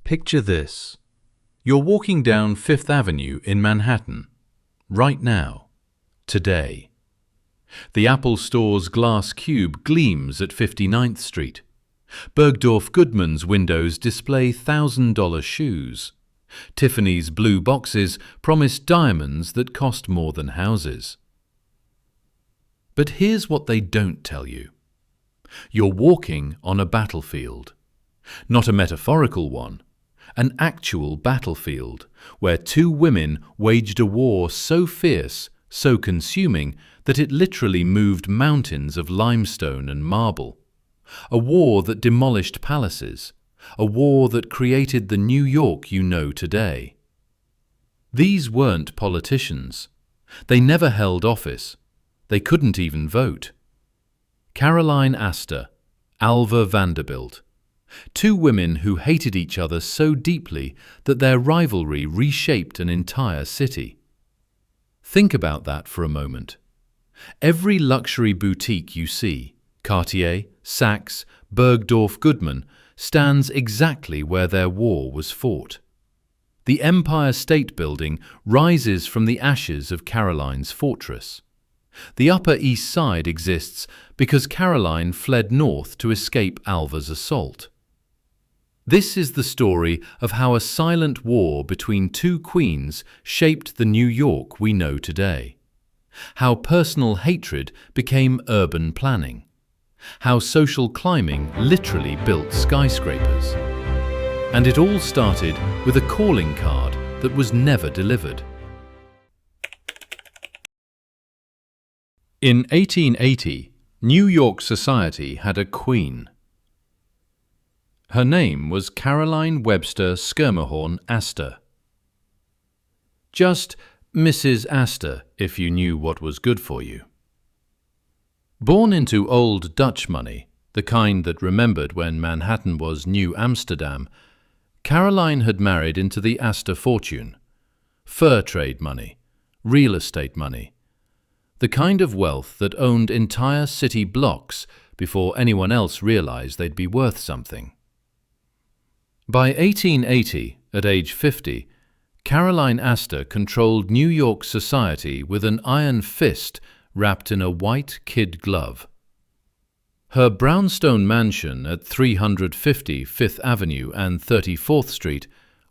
Picture this. You're walking down Fifth Avenue in Manhattan, right now, today. The Apple Store's glass cube gleams at 59th Street. Bergdorf Goodman's windows display $1,000 shoes. Tiffany's blue boxes promise diamonds that cost more than houses. But here's what they don't tell you. You're walking on a battlefield. Not a metaphorical one. An actual battlefield, where two women waged a war so fierce, so consuming, that it literally moved mountains of limestone and marble. A war that demolished palaces. A war that created the New York you know today. These weren't politicians. They never held office. They couldn't even vote. Caroline Astor, Alva Vanderbilt. Two women who hated each other so deeply that their rivalry reshaped an entire city. Think about that for a moment. Every luxury boutique you see, Cartier, Saks, Bergdorf Goodman, stands exactly where their war was fought. The Empire State Building rises from the ashes of Caroline's fortress. The Upper East Side exists because Caroline fled north to escape Alva's assault. This is the story of how a silent war between two queens shaped the New York we know today. How personal hatred became urban planning. How social climbing literally built skyscrapers. And it all started with a calling card that was never delivered. In 1880, New York society had a queen. Her name was Caroline Webster Schermerhorn Astor. Just Mrs. Astor, if you knew what was good for you. Born into old Dutch money, the kind that remembered when Manhattan was New Amsterdam, Caroline had married into the Astor fortune. Fur trade money, real estate money. The kind of wealth that owned entire city blocks before anyone else realized they'd be worth something. By 1880, at age 50, Caroline Astor controlled New York society with an iron fist wrapped in a white kid glove. Her brownstone mansion at 350 Fifth Avenue and 34th Street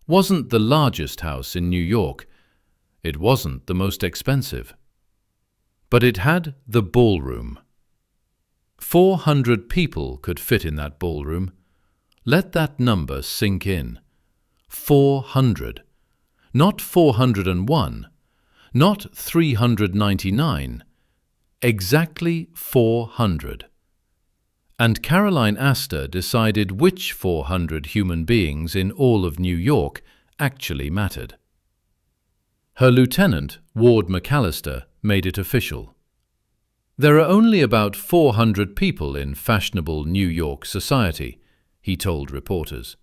wasn't the largest house in New York. It wasn't the most expensive. But it had the ballroom. 400 people could fit in that ballroom. Let that number sink in. 400. Not 401. Not 399. Exactly 400. And Caroline Astor decided which 400 human beings in all of New York actually mattered. Her lieutenant, Ward McAllister, made it official. There are only about 400 people in fashionable New York society, he told reporters.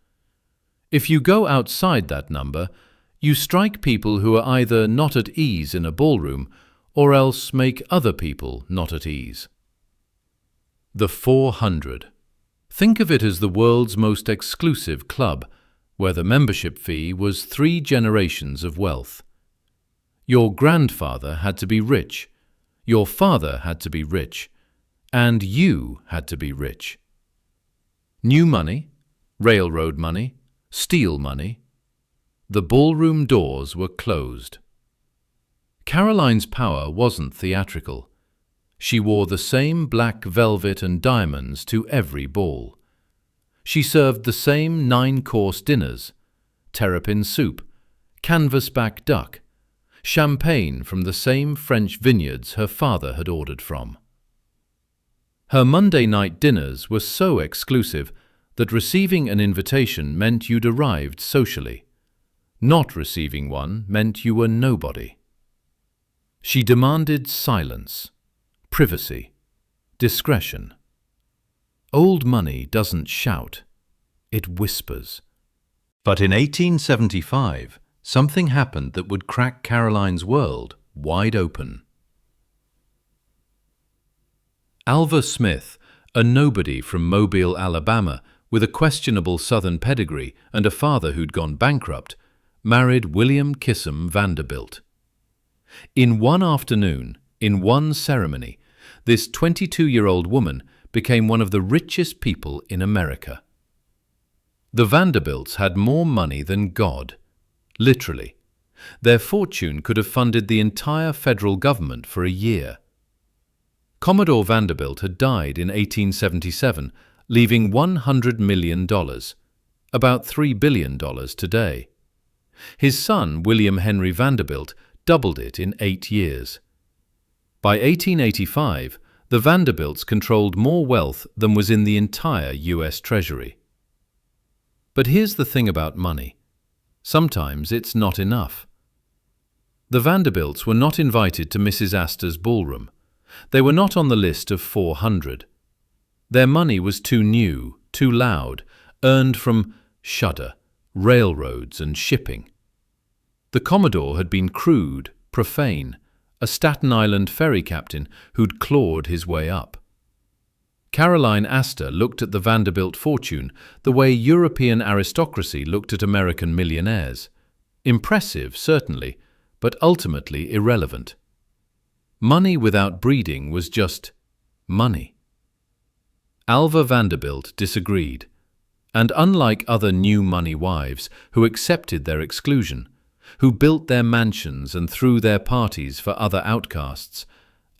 If you go outside that number, you strike people who are either not at ease in a ballroom or else make other people not at ease. The 400. Think of it as the world's most exclusive club, where the membership fee was 3 generations of wealth. Your grandfather had to be rich, your father had to be rich, and you had to be rich. New money, railroad money, steel money. The ballroom doors were closed. Caroline's power wasn't theatrical. She wore the same black velvet and diamonds to every ball. She served the same 9-course dinners, terrapin soup, canvasback duck, champagne from the same French vineyards her father had ordered from. Her Monday night dinners were so exclusive that receiving an invitation meant you'd arrived socially. Not receiving one meant you were nobody. She demanded silence, privacy, discretion. Old money doesn't shout, it whispers. But in 1875, something happened that would crack Caroline's world wide open. Alva Smith, a nobody from Mobile, Alabama, with a questionable Southern pedigree and a father who'd gone bankrupt, married William Kissam Vanderbilt. In one afternoon, in one ceremony, this 22-year-old woman became one of the richest people in America. The Vanderbilts had more money than God, literally. Their fortune could have funded the entire federal government for a year. Commodore Vanderbilt had died in 1877, leaving $100 million, about $3 billion today. His son, William Henry Vanderbilt, doubled it in 8 years. By 1885, the Vanderbilts controlled more wealth than was in the entire U.S. Treasury. But here's the thing about money. Sometimes it's not enough. The Vanderbilts were not invited to Mrs. Astor's ballroom. They were not on the list of 400. Their money was too new, too loud, earned from shudder, railroads and shipping. The Commodore had been crude, profane, a Staten Island ferry captain who'd clawed his way up. Caroline Astor looked at the Vanderbilt fortune the way European aristocracy looked at American millionaires. Impressive, certainly, but ultimately irrelevant. Money without breeding was just money. Alva Vanderbilt disagreed, and unlike other new money wives who accepted their exclusion, who built their mansions and threw their parties for other outcasts,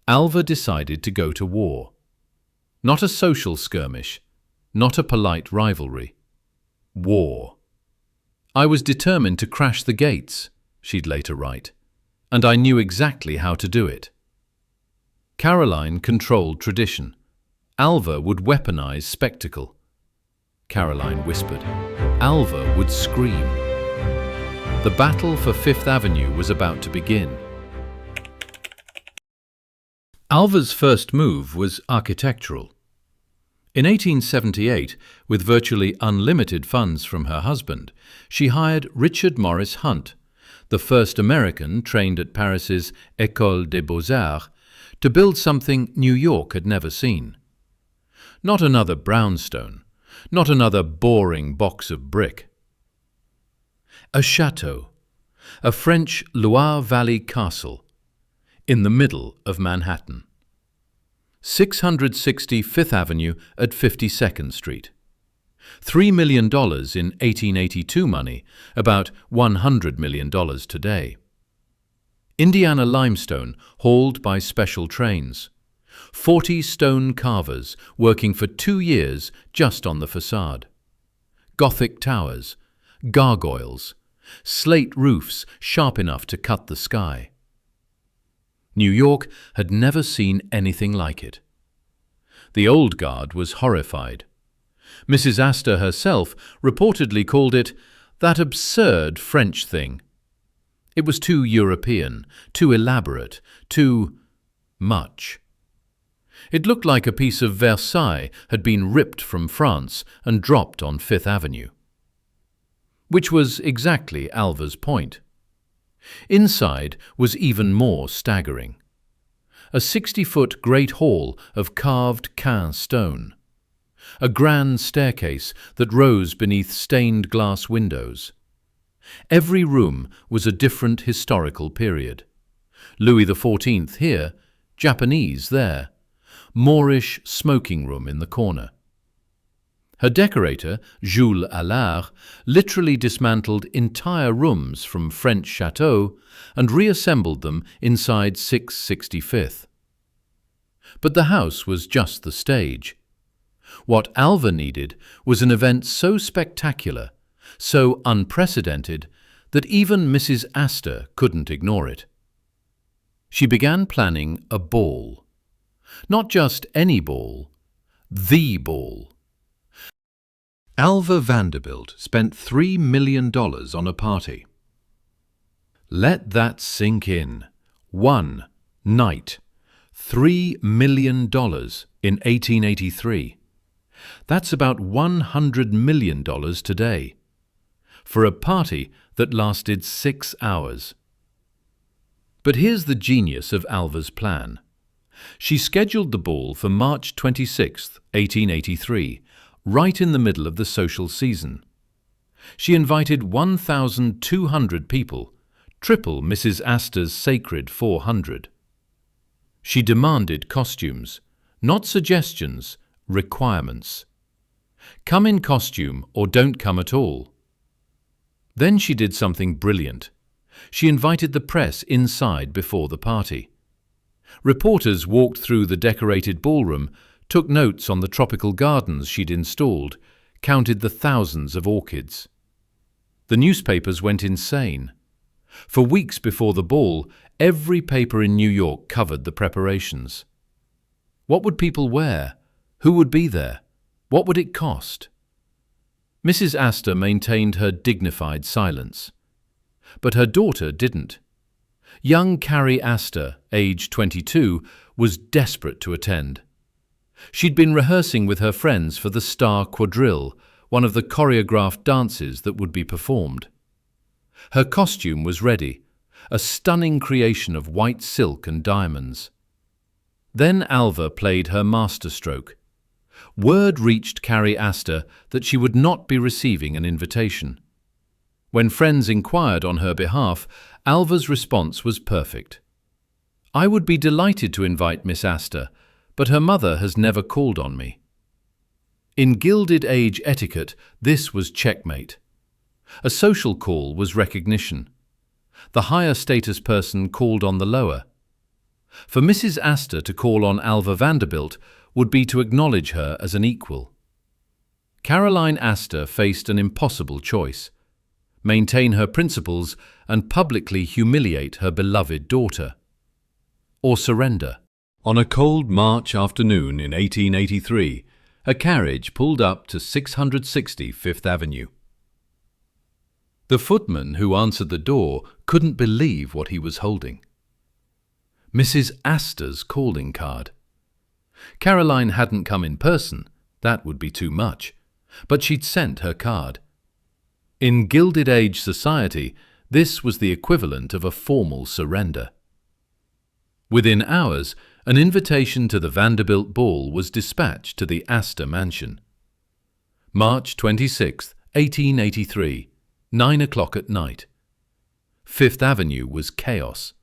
Alva decided to go to war. Not a social skirmish, not a polite rivalry. War. "I was determined to crash the gates," she'd later write, "and I knew exactly how to do it." Caroline controlled tradition. Alva would weaponize spectacle. Caroline whispered. Alva would scream. The battle for Fifth Avenue was about to begin. Alva's first move was architectural. In 1878, with virtually unlimited funds from her husband, she hired Richard Morris Hunt, the first American trained at Paris's École des Beaux-Arts, to build something New York had never seen. Not another brownstone, not another boring box of brick. A chateau, a French Loire Valley castle, in the middle of Manhattan. 660 Fifth Avenue at 52nd Street. $3 million in 1882 money, about $100 million today. Indiana limestone hauled by special trains. 40 stone carvers working for 2 years just on the facade. Gothic towers, gargoyles, slate roofs sharp enough to cut the sky. New York had never seen anything like it. The old guard was horrified. Mrs. Astor herself reportedly called it that absurd French thing. It was too European, too elaborate, too much. It looked like a piece of Versailles had been ripped from France and dropped on Fifth Avenue. Which was exactly Alva's point. Inside was even more staggering. A 60-foot great hall of carved Caen stone. A grand staircase that rose beneath stained glass windows. Every room was a different historical period. Louis XIV here, Japanese there, Moorish smoking room in the corner. Her decorator, Jules Allard, literally dismantled entire rooms from French chateaux and reassembled them inside 665th. But the house was just the stage. What Alva needed was an event so spectacular, so unprecedented, that even Mrs. Astor couldn't ignore it. She began planning a ball. Not just any ball, the ball. Alva Vanderbilt spent $3 million on a party. Let that sink in. One night. $3 million in 1883. That's about $100 million today. For a party that lasted 6 hours. But here's the genius of Alva's plan. She scheduled the ball for March 26, 1883, right in the middle of the social season. She invited 1,200 people, triple Mrs. Astor's sacred 400. She demanded costumes, not suggestions, requirements. Come in costume or don't come at all. Then she did something brilliant. She invited the press inside before the party. Reporters walked through the decorated ballroom, took notes on the tropical gardens she'd installed, counted the thousands of orchids. The newspapers went insane. For weeks before the ball, every paper in New York covered the preparations. What would people wear? Who would be there? What would it cost? Mrs. Astor maintained her dignified silence. But her daughter didn't. Young Carrie Astor, age 22, was desperate to attend. She'd been rehearsing with her friends for the Star Quadrille, one of the choreographed dances that would be performed. Her costume was ready, a stunning creation of white silk and diamonds. Then Alva played her masterstroke. Word reached Carrie Astor that she would not be receiving an invitation. When friends inquired on her behalf, Alva's response was perfect. "I would be delighted to invite Miss Astor, but her mother has never called on me." In Gilded Age etiquette, this was checkmate. A social call was recognition. The higher status person called on the lower. For Mrs. Astor to call on Alva Vanderbilt would be to acknowledge her as an equal. Caroline Astor faced an impossible choice: maintain her principles and publicly humiliate her beloved daughter, or surrender. On a cold March afternoon in 1883, a carriage pulled up to 660 Fifth Avenue. The footman who answered the door couldn't believe what he was holding. Mrs. Astor's calling card. Caroline hadn't come in person, that would be too much, but she'd sent her card. In Gilded Age society, this was the equivalent of a formal surrender. Within hours, an invitation to the Vanderbilt Ball was dispatched to the Astor mansion. March 26, 1883, 9 o'clock at night. Fifth Avenue was chaos.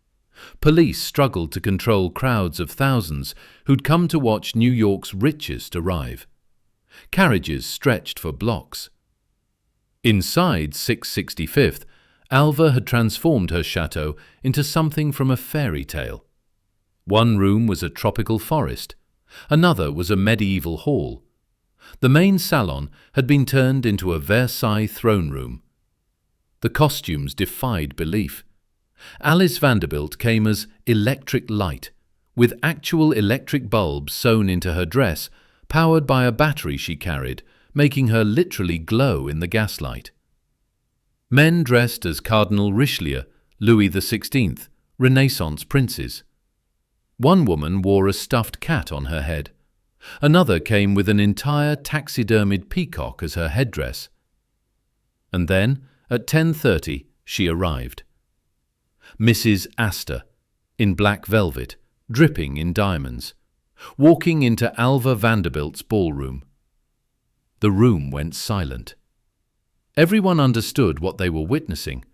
Police struggled to control crowds of thousands who'd come to watch New York's richest arrive. Carriages stretched for blocks. Inside 665th, Alva had transformed her chateau into something from a fairy tale. One room was a tropical forest. Another was a medieval hall. The main salon had been turned into a Versailles throne room. The costumes defied belief. Alice Vanderbilt came as electric light, with actual electric bulbs sewn into her dress, powered by a battery she carried, making her literally glow in the gaslight. Men dressed as Cardinal Richelieu, Louis XVI, Renaissance princes. One woman wore a stuffed cat on her head. Another came with an entire taxidermied peacock as her headdress. And then, at 10:30, she arrived. Mrs. Astor, in black velvet, dripping in diamonds, walking into Alva Vanderbilt's ballroom. The room went silent. Everyone understood what they were witnessing: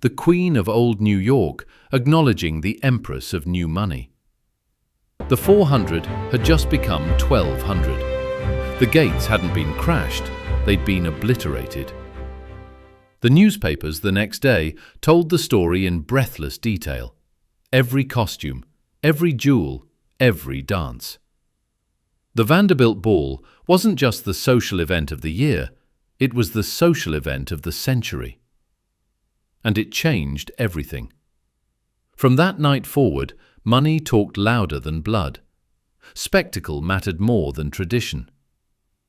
the Queen of Old New York acknowledging the Empress of New Money. The 400 had just become 1,200. The gates hadn't been crashed, they'd been obliterated. The newspapers the next day told the story in breathless detail. Every costume, every jewel, every dance. The Vanderbilt Ball wasn't just the social event of the year, it was the social event of the century. And it changed everything. From that night forward, money talked louder than blood. Spectacle mattered more than tradition.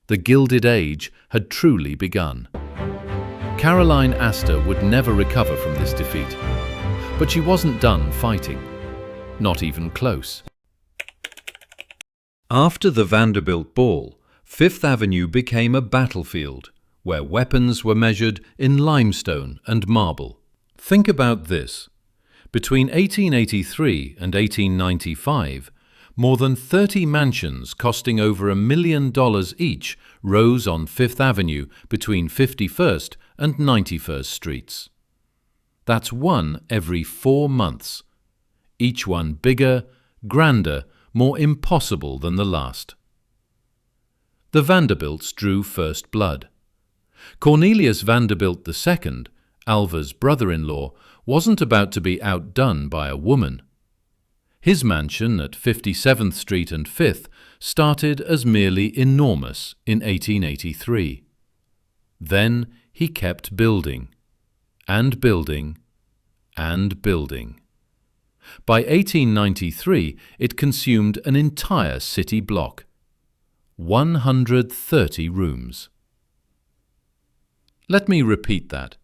The Gilded Age had truly begun. Caroline Astor would never recover from this defeat, but she wasn't done fighting. Not even close. After the Vanderbilt Ball, Fifth Avenue became a battlefield where weapons were measured in limestone and marble. Think about this. Between 1883 and 1895, More than 30 mansions costing over $1 million each rose on Fifth Avenue between 51st and 91st Streets. That's one every 4 months, each one bigger, grander, more impossible than the last. The Vanderbilts drew first blood. Cornelius Vanderbilt II, Alva's brother-in-law, wasn't about to be outdone by a woman. His mansion at 57th Street and 5th started as merely enormous in 1883. Then he kept building, and building, and building. By 1893, it consumed an entire city block, 130 rooms. Let me repeat that.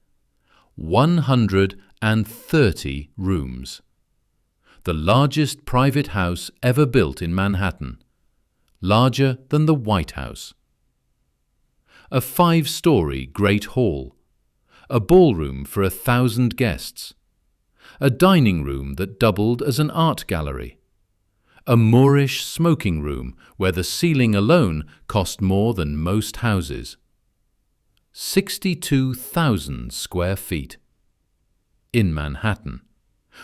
130 rooms. The largest private house ever built in Manhattan, larger than the White House. A 5-story Great Hall, a ballroom for 1,000 guests, a dining room that doubled as an art gallery, a Moorish smoking room where the ceiling alone cost more than most houses. 62,000 square feet. In Manhattan,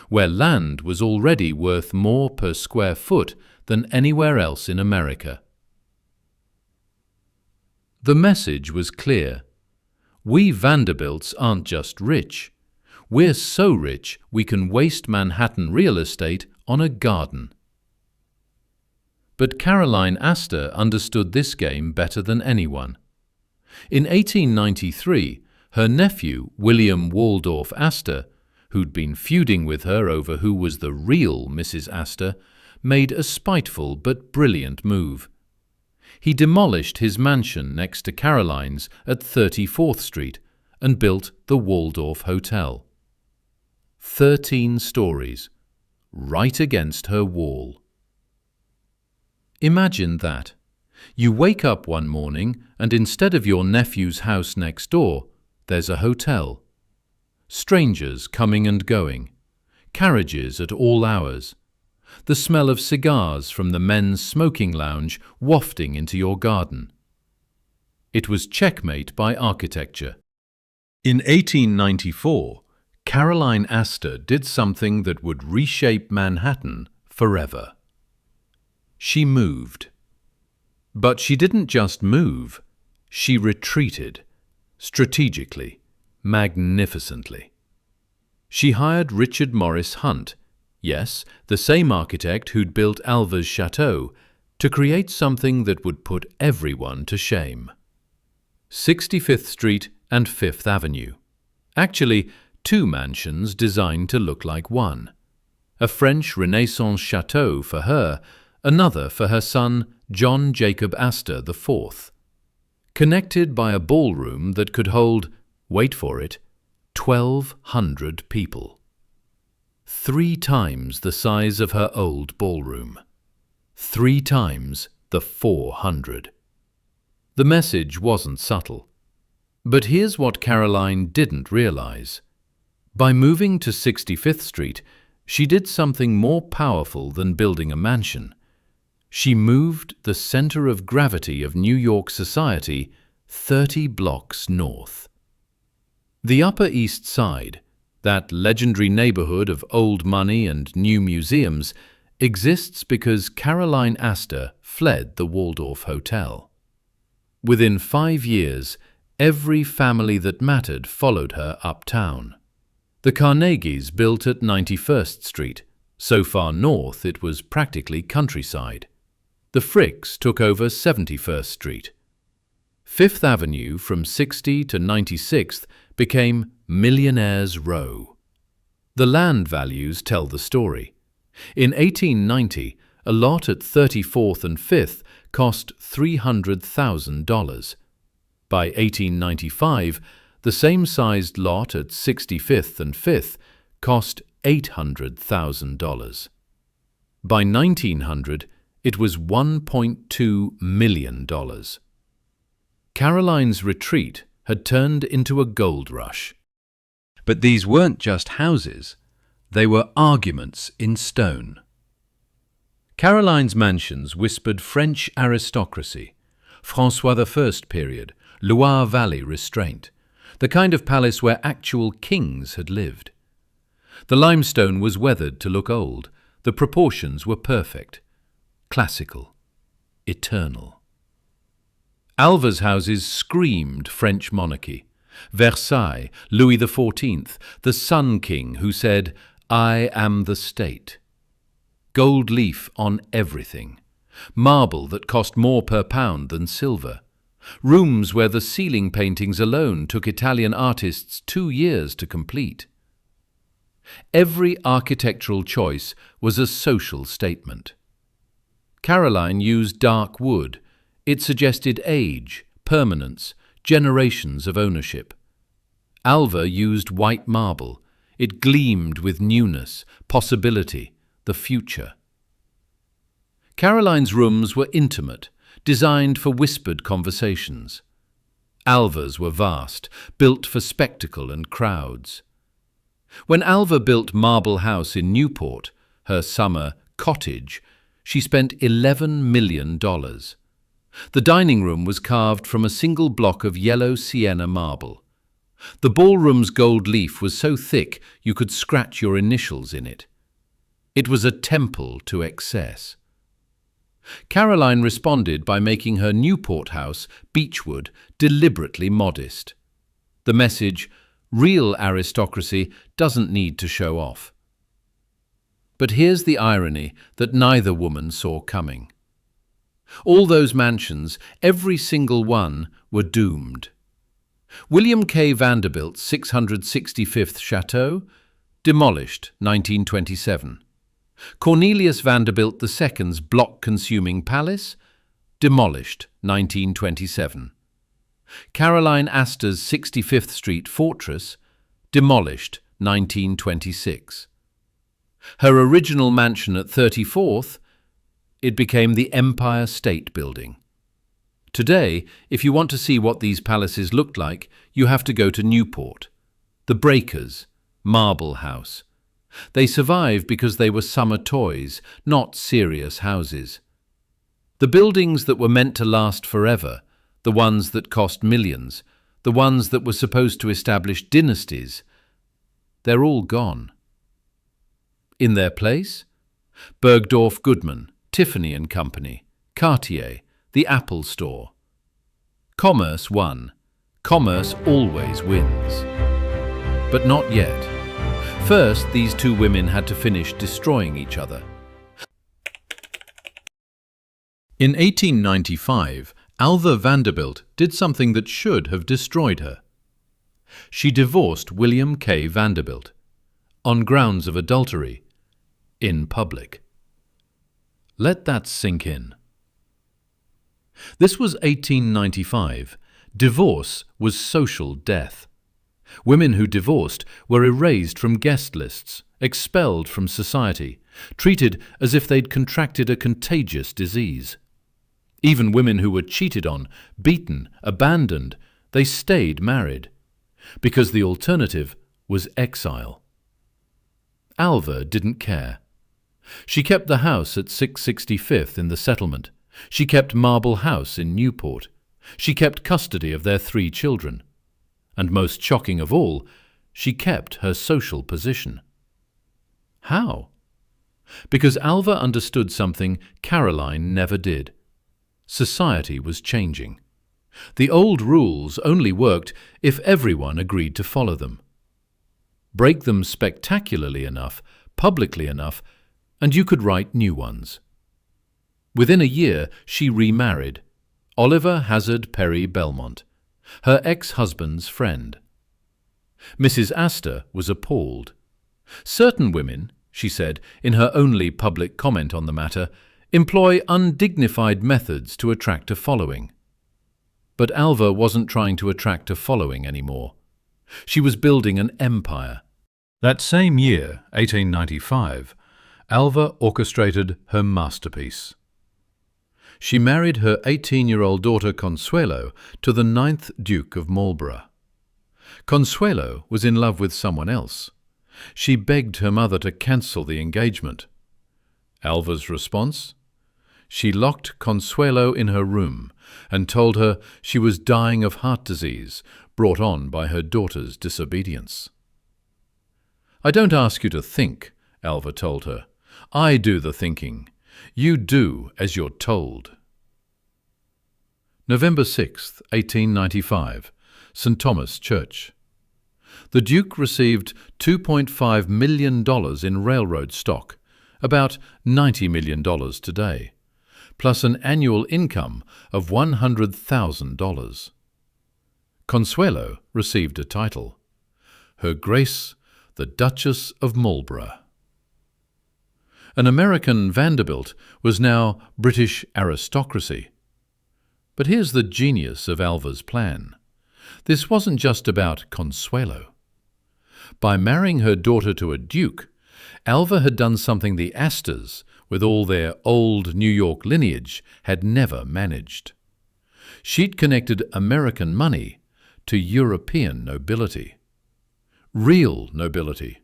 where land was already worth more per square foot than anywhere else in America. The message was clear. We Vanderbilts aren't just rich. We're so rich we can waste Manhattan real estate on a garden. But Caroline Astor understood this game better than anyone. In 1893, her nephew, William Waldorf Astor, who'd been feuding with her over who was the real Mrs. Astor, made a spiteful but brilliant move. He demolished his mansion next to Caroline's at 34th Street and built the Waldorf Hotel. 13 stories, right against her wall. Imagine that. You wake up one morning and instead of your nephew's house next door, there's a hotel. Strangers coming and going, carriages at all hours, the smell of cigars from the men's smoking lounge wafting into your garden. It was checkmate by architecture. In 1894, Caroline Astor did something that would reshape Manhattan forever. She moved. But she didn't just move, she retreated, strategically, magnificently. She hired Richard Morris Hunt, yes, the same architect who'd built Alva's chateau, to create something that would put everyone to shame. 65th Street and 5th Avenue. Actually, 2 mansions designed to look like one. A French Renaissance chateau for her, another for her son John Jacob Astor IV. Connected by a ballroom that could hold, wait for it, 1,200 people. 3 times the size of her old ballroom. 3 times the 400. The message wasn't subtle. But here's what Caroline didn't realize. By moving to 65th Street, she did something more powerful than building a mansion. She moved the center of gravity of New York society 30 blocks north. The Upper East Side, that legendary neighborhood of old money and new museums, exists because Caroline Astor fled the Waldorf Hotel. Within 5 years, every family that mattered followed her uptown. The Carnegies built at 91st Street. So far north it was practically countryside. The Fricks took over 71st Street. 5th Avenue from 60 to 96th became Millionaire's Row. The land values tell the story. In 1890, a lot at 34th and 5th cost $300,000. By 1895, the same-sized lot at 65th and 5th cost $800,000. By 1900, it was $1.2 million. Caroline's retreat had turned into a gold rush. But these weren't just houses, they were arguments in stone. Caroline's mansions whispered French aristocracy, François I period, Loire Valley restraint, the kind of palace where actual kings had lived. The limestone was weathered to look old, the proportions were perfect, classical, eternal. Alva's houses screamed French monarchy. Versailles, Louis XIV, the Sun King who said, "I am the state." Gold leaf on everything. Marble that cost more per pound than silver. Rooms where the ceiling paintings alone took Italian artists 2 years to complete. Every architectural choice was a social statement. Caroline used dark wood. It suggested age, permanence, generations of ownership. Alva used white marble. It gleamed with newness, possibility, the future. Caroline's rooms were intimate, designed for whispered conversations. Alva's were vast, built for spectacle and crowds. When Alva built Marble House in Newport, her summer cottage, she spent $11 million. The dining room was carved from a single block of yellow sienna marble. The ballroom's gold leaf was so thick you could scratch your initials in it. It was a temple to excess. Caroline responded by making her Newport house, Beechwood, deliberately modest. The message, real aristocracy doesn't need to show off. But here's the irony that neither woman saw coming. All those mansions, every single one, were doomed. William K. Vanderbilt's 665th Chateau, demolished 1927. Cornelius Vanderbilt II's block-consuming palace, demolished 1927. Caroline Astor's 65th Street fortress, demolished 1926. Her original mansion at 34th, it became the Empire State Building. Today, if you want to see what these palaces looked like, you have to go to Newport. The Breakers, Marble House. They survived because they were summer toys, not serious houses. The buildings that were meant to last forever, the ones that cost millions, the ones that were supposed to establish dynasties, they're all gone. In their place, Bergdorf Goodman, Tiffany & Company, Cartier, the Apple Store. Commerce won. Commerce always wins. But not yet. First, these two women had to finish destroying each other. In 1895, Alva Vanderbilt did something that should have destroyed her. She divorced William K. Vanderbilt on grounds of adultery in public. Let that sink in. This was 1895. Divorce was social death. Women who divorced were erased from guest lists, expelled from society, treated as if they'd contracted a contagious disease. Even women who were cheated on, beaten, abandoned, they stayed married, because the alternative was exile. Alva didn't care. She kept the house at 665th in the settlement. She kept Marble House in Newport. She kept custody of their 3 children. And most shocking of all, she kept her social position. How? Because Alva understood something Caroline never did. Society was changing. The old rules only worked if everyone agreed to follow them. Break them spectacularly enough, publicly enough, and you could write new ones. Within a year, she remarried. Oliver Hazard Perry Belmont, her ex-husband's friend. Mrs. Astor was appalled. Certain women, she said in her only public comment on the matter, employ undignified methods to attract a following. But Alva wasn't trying to attract a following anymore. She was building an empire. That same year, 1895, Alva orchestrated her masterpiece. She married her 18-year-old daughter Consuelo to the 9th Duke of Marlborough. Consuelo was in love with someone else. She begged her mother to cancel the engagement. Alva's response? She locked Consuelo in her room and told her she was dying of heart disease brought on by her daughter's disobedience. "I don't ask you to think," Alva told her. "I do the thinking. You do as you're told." November 6, 1895, St. Thomas Church. The Duke received $2.5 million in railroad stock, about $90 million today, plus an annual income of $100,000. Consuelo received a title, Her Grace the Duchess of Marlborough. An American Vanderbilt was now British aristocracy. But here's the genius of Alva's plan. This wasn't just about Consuelo. By marrying her daughter to a duke, Alva had done something the Astors, with all their old New York lineage, had never managed. She'd connected American money to European nobility. Real nobility,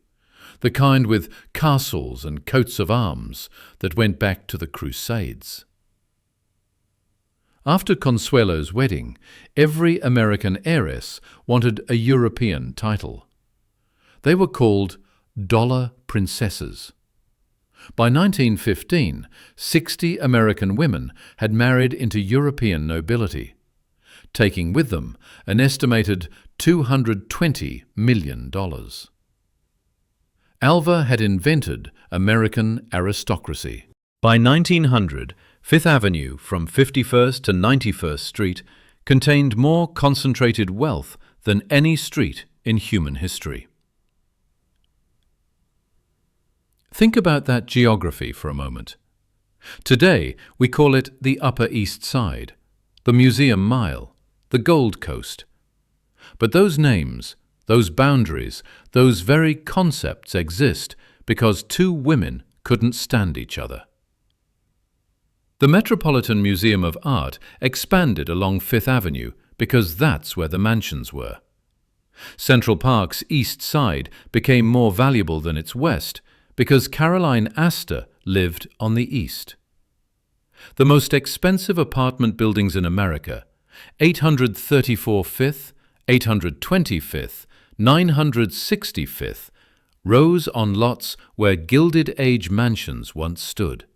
the kind with castles and coats of arms that went back to the Crusades. After Consuelo's wedding, every American heiress wanted a European title. They were called dollar princesses. By 1915, 60 American women had married into European nobility, taking with them an estimated $220 million. Alva had invented American aristocracy. By 1900, Fifth Avenue from 51st to 91st Street contained more concentrated wealth than any street in human history. Think about that geography for a moment. Today, we call it the Upper East Side, the Museum Mile, the Gold Coast. But those names, those boundaries, those very concepts exist because two women couldn't stand each other. The Metropolitan Museum of Art expanded along Fifth Avenue because that's where the mansions were. Central Park's East Side became more valuable than its West because Caroline Astor lived on the East. The most expensive apartment buildings in America, 834 Fifth, 825th, 965th, rose on lots where Gilded Age mansions once stood.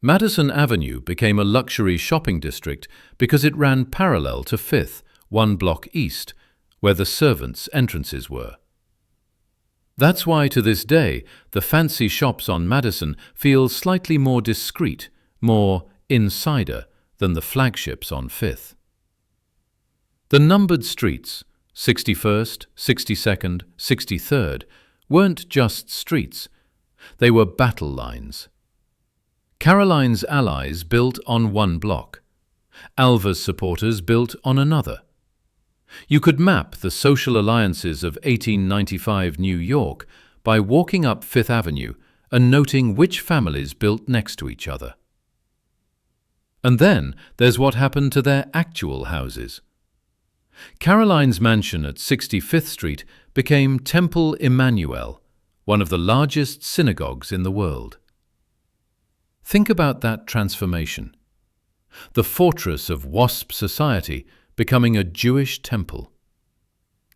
Madison Avenue became a luxury shopping district because it ran parallel to Fifth, one block east, where the servants' entrances were. That's why to this day the fancy shops on Madison feel slightly more discreet, more insider than the flagships on Fifth. The numbered streets, 61st, 62nd, 63rd, weren't just streets. They were battle lines. Caroline's allies built on one block. Alva's supporters built on another. You could map the social alliances of 1895 New York by walking up Fifth Avenue and noting which families built next to each other. And then there's what happened to their actual houses. Caroline's mansion at 65th Street became Temple Emmanuel, one of the largest synagogues in the world. Think about that transformation. The fortress of WASP society becoming a Jewish temple.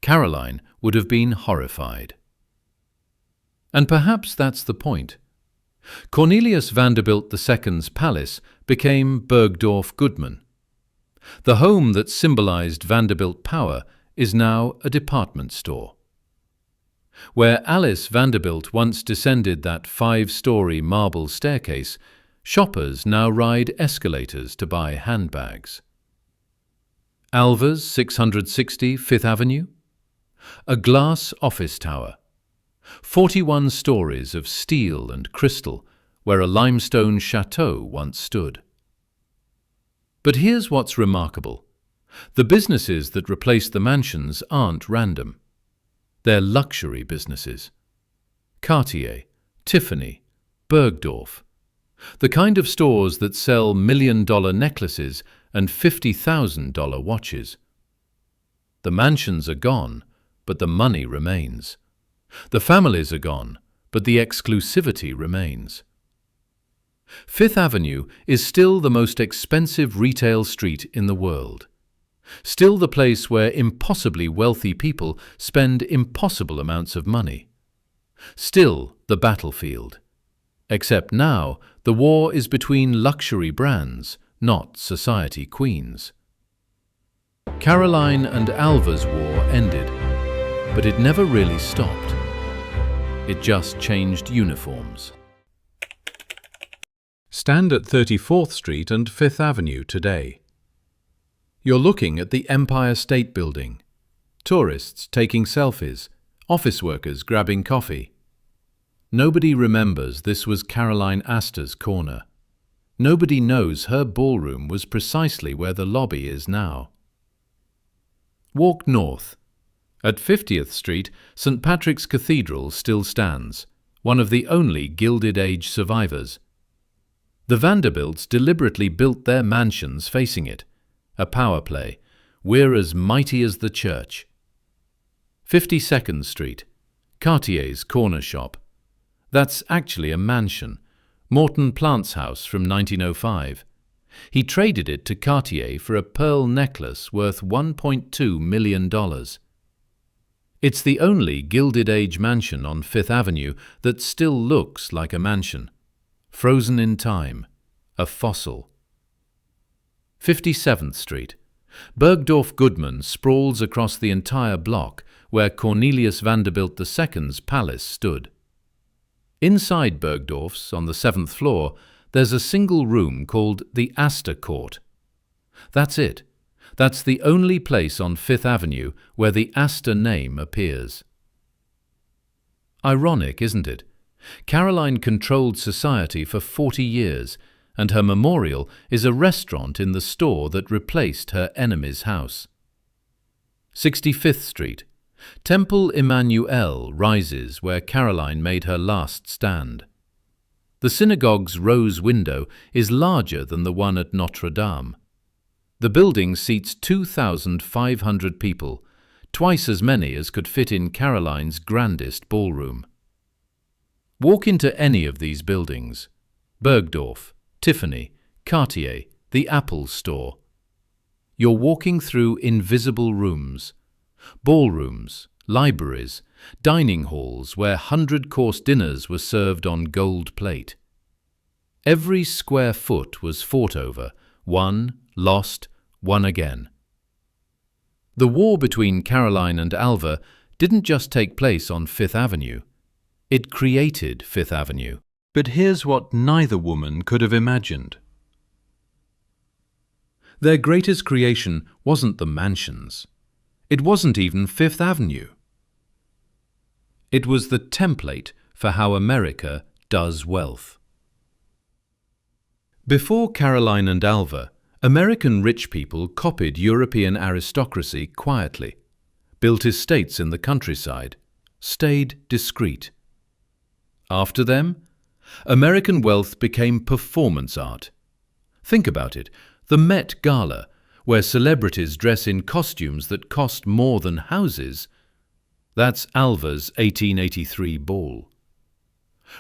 Caroline would have been horrified. And perhaps that's the point. Cornelius Vanderbilt II's palace became Bergdorf Goodman. The home that symbolized Vanderbilt power is now a department store. Where Alice Vanderbilt once descended that 5-story marble staircase, shoppers now ride escalators to buy handbags. Alva's 660 Fifth Avenue? A glass office tower. 41 stories of steel and crystal, where a limestone chateau once stood. But here's what's remarkable. The businesses that replace the mansions aren't random. They're luxury businesses. Cartier, Tiffany, Bergdorf. The kind of stores that sell $1-million necklaces and $50,000 watches. The mansions are gone, but the money remains. The families are gone, but the exclusivity remains. Fifth Avenue is still the most expensive retail street in the world. Still the place where impossibly wealthy people spend impossible amounts of money. Still the battlefield. Except now, the war is between luxury brands, not society queens. Caroline and Alva's war ended, but it never really stopped. It just changed uniforms. Stand at 34th Street and 5th Avenue today. You're looking at the Empire State Building. Tourists taking selfies, office workers grabbing coffee. Nobody remembers this was Caroline Astor's corner. Nobody knows her ballroom was precisely where the lobby is now. Walk north. At 50th Street, St. Patrick's Cathedral still stands, one of the only Gilded Age survivors. The Vanderbilts deliberately built their mansions facing it. A power play. We're as mighty as the church. 52nd Street. Cartier's corner shop. That's actually a mansion. Morton Plant's house from 1905. He traded it to Cartier for a pearl necklace worth $1.2 million. It's the only Gilded Age mansion on Fifth Avenue that still looks like a mansion. Frozen in time. A fossil. 57th Street. Bergdorf Goodman sprawls across the entire block where Cornelius Vanderbilt II's palace stood. Inside Bergdorf's, on the 7th floor, there's a single room called the Astor Court. That's it. That's the only place on Fifth Avenue where the Astor name appears. Ironic, isn't it? Caroline controlled society for 40 years, and her memorial is a restaurant in the store that replaced her enemy's house. 65th Street. Temple Emmanuel rises where Caroline made her last stand. The synagogue's rose window is larger than the one at Notre Dame. The building seats 2,500 people, twice as many as could fit in Caroline's grandest ballroom. Walk into any of these buildings. Bergdorf, Tiffany, Cartier, the Apple Store. You're walking through invisible rooms, ballrooms, libraries, dining halls where 100-course dinners were served on gold plate. Every square foot was fought over, won, lost, won again. The war between Caroline and Alva didn't just take place on Fifth Avenue. It created Fifth Avenue. But here's what neither woman could have imagined. Their greatest creation wasn't the mansions. It wasn't even Fifth Avenue. It was the template for how America does wealth. Before Caroline and Alva, American rich people copied European aristocracy quietly, built estates in the countryside, stayed discreet. After them, American wealth became performance art. Think about it, the Met Gala, where celebrities dress in costumes that cost more than houses, that's Alva's 1883 ball.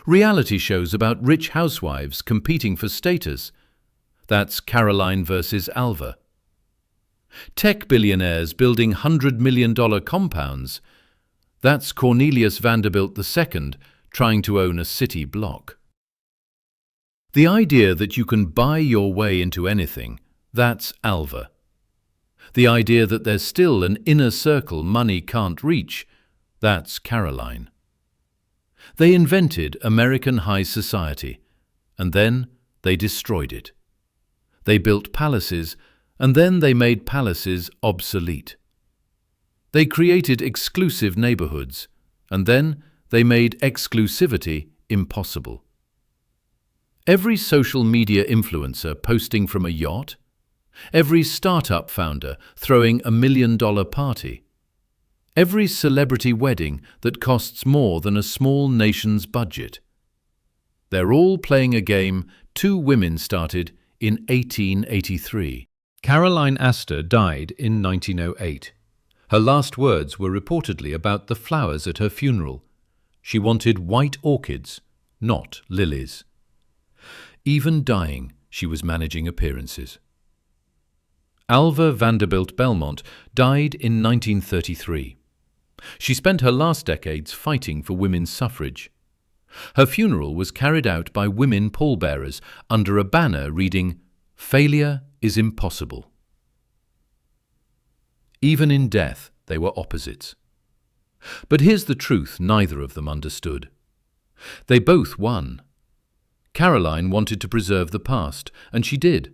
Reality shows about rich housewives competing for status, that's Caroline versus Alva. Tech billionaires building $100 million compounds, that's Cornelius Vanderbilt II trying to own a city block. The idea that you can buy your way into anything, that's Alva. The idea that there's still an inner circle money can't reach, that's Caroline. They invented American high society, and then they destroyed it. They built palaces, and then they made palaces obsolete. They created exclusive neighborhoods, and then they made exclusivity impossible. Every social media influencer posting from a yacht, every startup founder throwing $1 million party, every celebrity wedding that costs more than a small nation's budget. They're all playing a game two women started in 1883. Caroline Astor died in 1908. Her last words were reportedly about the flowers at her funeral. She wanted white orchids, not lilies. Even dying, she was managing appearances. Alva Vanderbilt Belmont died in 1933. She spent her last decades fighting for women's suffrage. Her funeral was carried out by women pallbearers under a banner reading, "Failure is impossible." Even in death, they were opposites. But here's the truth neither of them understood. They both won. Caroline wanted to preserve the past, and she did.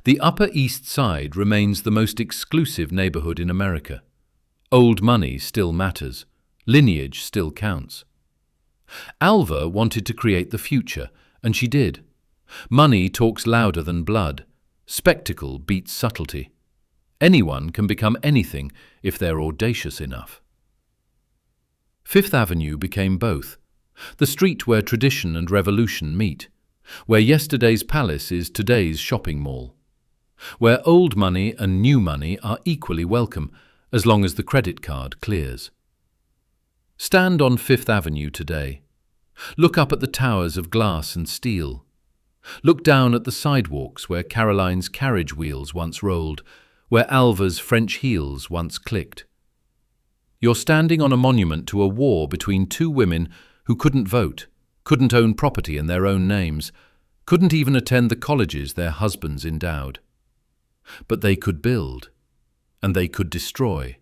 The Upper East Side remains the most exclusive neighborhood in America. Old money still matters. Lineage still counts. Alva wanted to create the future, and she did. Money talks louder than blood. Spectacle beats subtlety. Anyone can become anything if they're audacious enough. Fifth Avenue became both. The street where tradition and revolution meet. Where yesterday's palace is today's shopping mall. Where old money and new money are equally welcome, as long as the credit card clears. Stand on Fifth Avenue today. Look up at the towers of glass and steel. Look down at the sidewalks where Caroline's carriage wheels once rolled, where Alva's French heels once clicked. You're standing on a monument to a war between two women who couldn't vote, couldn't own property in their own names, couldn't even attend the colleges their husbands endowed. But they could build, and they could destroy.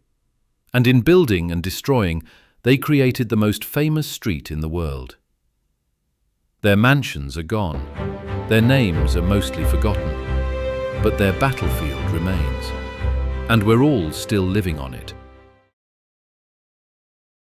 And in building and destroying, they created the most famous street in the world. Their mansions are gone, their names are mostly forgotten, but their battlefield remains. And we're all still living on it.